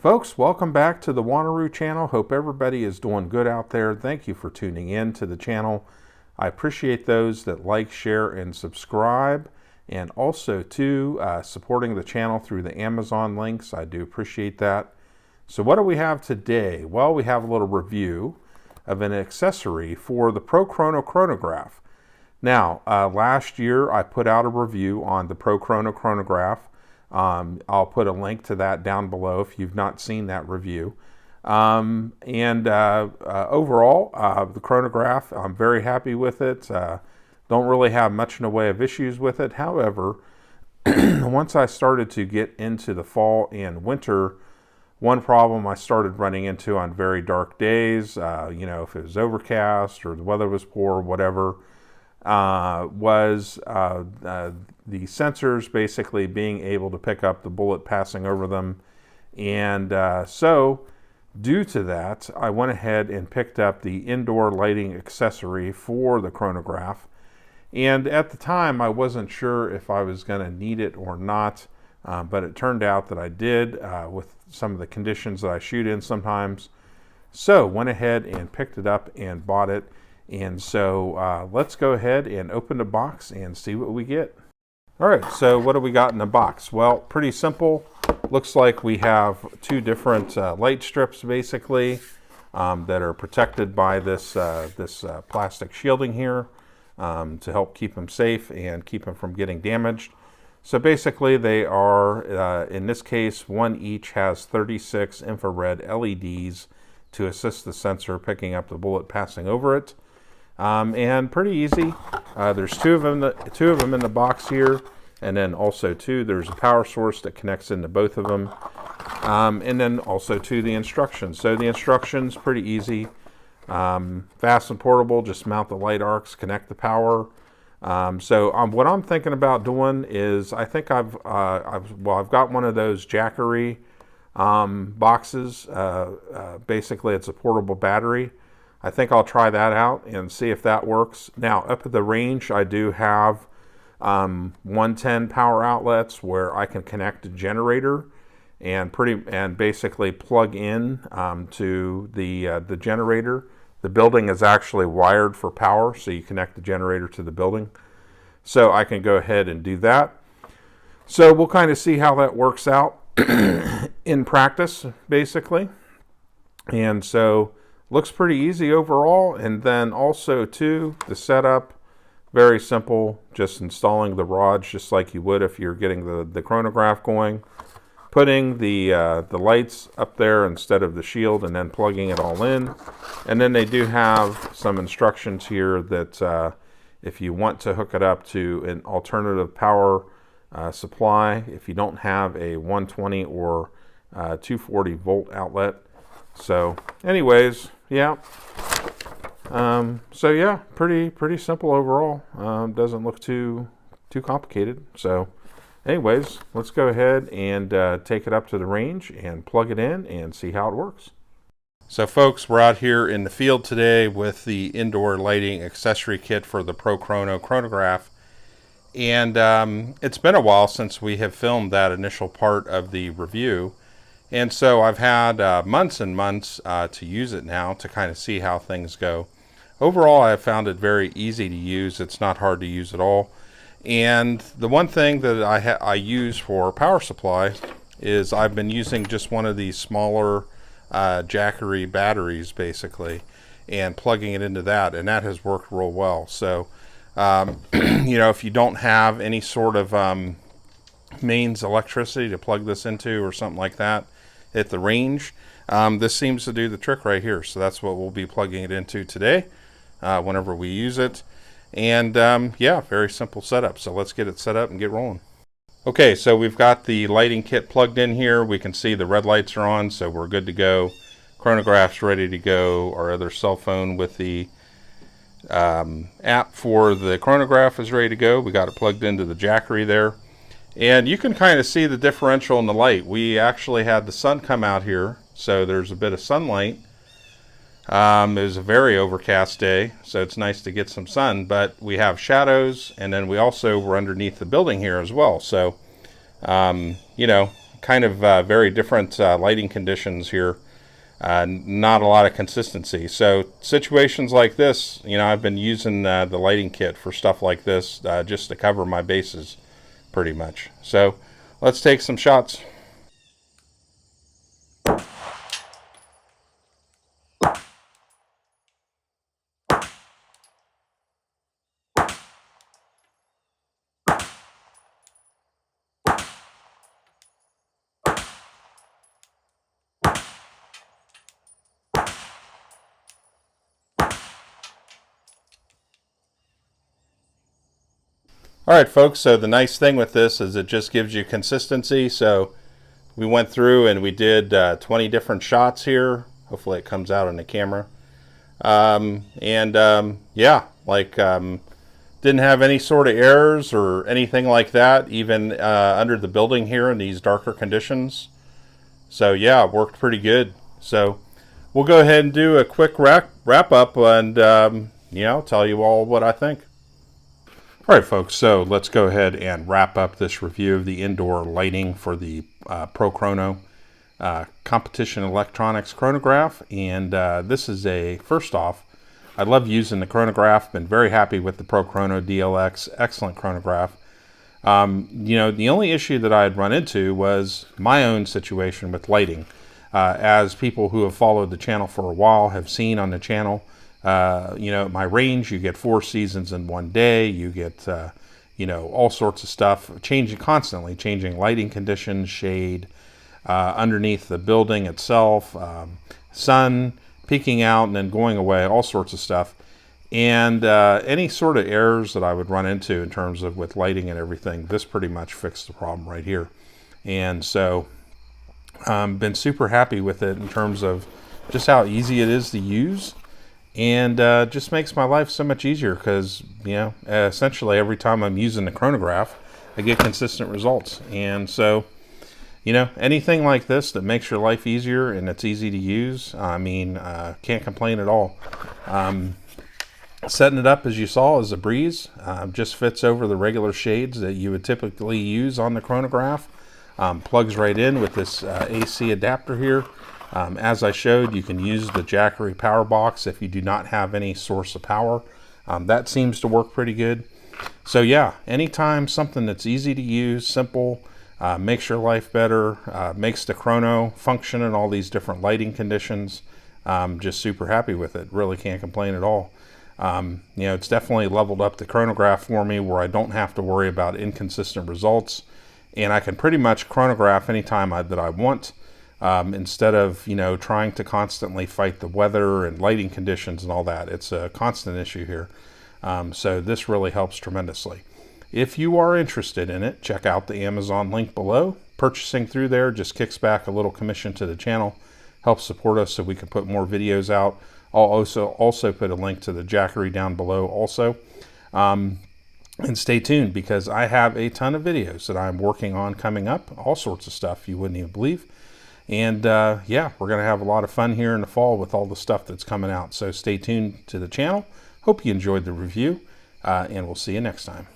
Folks, welcome back to the Wanneroo channel. Hope everybody is doing good out there. Thank you for tuning in to the channel. I appreciate those that like, share, and subscribe, and also too supporting the channel through the Amazon links. I do appreciate that. So what do we have today? Well, we have a little review of an accessory for the ProChrono Chronograph. Now, last year I put out a review on the ProChrono Chronograph. I'll put a link to that down below if you've not seen that review. Overall, the chronograph, I'm very happy with it. Don't really have much in the way of issues with it. However, once I started to get into the fall and winter, one problem I started running into on very dark days, if it was overcast or the weather was poor, whatever, was the sensors basically being able to pick up the bullet passing over them. And so due to that, I went ahead and picked up the indoor lighting accessory for the chronograph. And at the time, I wasn't sure if I was going to need it or not, but it turned out that I did with some of the conditions that I shoot in sometimes. So went ahead and picked it up and bought it. And so let's go ahead and open the box and see what we get. All right, so what do we got in the box? Well, pretty simple. Looks like we have two different light strips basically that are protected by this plastic shielding here to help keep them safe and keep them from getting damaged. So basically they are, in this case, one each has 36 infrared LEDs to assist the sensor picking up the bullet passing over it. And pretty easy. There's two of them in the box here, and then also there's a power source that connects into both of them, and then also the instructions. So the instructions pretty easy, fast and portable. Just mount the light arcs, connect the power. What I'm thinking about doing is I think I've got one of those Jackery boxes. Basically, it's a portable battery. I think I'll try that out and see if that works. Now, up at the range, I do have 110 power outlets where I can connect a generator and basically plug in to the generator. The building is actually wired for power, so you connect the generator to the building. So I can go ahead and do that. So we'll kind of see how that works out in practice, basically. And so looks pretty easy overall. And then also the setup, very simple, just installing the rods just like you would if you're getting the chronograph going, putting the lights up there instead of the shield, and then plugging it all in. And then they do have some instructions here that if you want to hook it up to an alternative power supply, if you don't have a 120 or 240 volt outlet. So anyways, yeah. So yeah, pretty simple overall. Doesn't look too complicated. So anyways, let's go ahead and take it up to the range and plug it in and see how it works. So folks, we're out here in the field today with the indoor lighting accessory kit for the ProChrono Chronograph. And it's been a while since we have filmed that initial part of the review. And so I've had months and months to use it now to kind of see how things go. Overall, I found it very easy to use. It's not hard to use at all. And the one thing that I use for power supply is I've been using just one of these smaller Jackery batteries basically, and plugging it into that, and that has worked real well. So if you don't have any sort of mains electricity to plug this into or something like that at the range, this seems to do the trick right here. So that's what we'll be plugging it into today whenever we use it. And yeah, very simple setup. So let's get it set up and get rolling. Okay, so we've got the lighting kit plugged in here. We can see the red lights are on, so we're good to go. Chronograph's ready to go. Our other cell phone with the app for the chronograph is ready to go. We got it plugged into the Jackery there. And you can kind of see the differential in the light. We actually had the sun come out here, so there's a bit of sunlight. It was a very overcast day, so it's nice to get some sun, but we have shadows, and then we also were underneath the building here as well. So, kind of very different lighting conditions here. Not a lot of consistency. So situations like this, you know, I've been using the lighting kit for stuff like this just to cover my bases pretty much. So let's take some shots. All right, folks, so the nice thing with this is it just gives you consistency. So we went through and we did 20 different shots here. Hopefully it comes out on the camera. Yeah, like didn't have any sort of errors or anything like that, even under the building here in these darker conditions. So yeah, it worked pretty good. So we'll go ahead and do a quick wrap up and you know, tell you all what I think. All right, folks, so let's go ahead and wrap up this review of the indoor lighting for the ProChrono competition electronics chronograph. And this is first off, I love using the chronograph. Been very happy with the ProChrono DLX, excellent chronograph. You know, the only issue that I had run into was my own situation with lighting. As people who have followed the channel for a while have seen on the channel, you know, my range, you get 4 seasons in one day. You get, you know, all sorts of stuff, constantly changing lighting conditions, shade, underneath the building itself, sun peeking out and then going away, all sorts of stuff. And any sort of errors that I would run into in terms of with lighting and everything, this pretty much fixed the problem right here. And so been super happy with it in terms of just how easy it is to use. And just makes my life so much easier because, you know, essentially every time I'm using the chronograph, I get consistent results. And so, you know, anything like this that makes your life easier and it's easy to use, I mean, can't complain at all. Setting it up, as you saw, is a breeze. Just fits over the regular shades that you would typically use on the chronograph. Plugs right in with this AC adapter here. As I showed, you can use the Jackery power box if you do not have any source of power. That seems to work pretty good. So yeah, anytime something that's easy to use, simple, makes your life better, makes the chrono function in all these different lighting conditions, just super happy with it. Really can't complain at all. You know, it's definitely leveled up the chronograph for me where I don't have to worry about inconsistent results. And I can pretty much chronograph anytime that I want. Instead of, you know, trying to constantly fight the weather and lighting conditions and all that. It's a constant issue here. So this really helps tremendously. If you are interested in it, check out the Amazon link below. Purchasing through there just kicks back a little commission to the channel, helps support us so we can put more videos out. I'll also put a link to the Jackery down below also. And stay tuned because I have a ton of videos that I'm working on coming up. All sorts of stuff you wouldn't even believe. And yeah, we're going to have a lot of fun here in the fall with all the stuff that's coming out. So stay tuned to the channel. Hope you enjoyed the review, and we'll see you next time.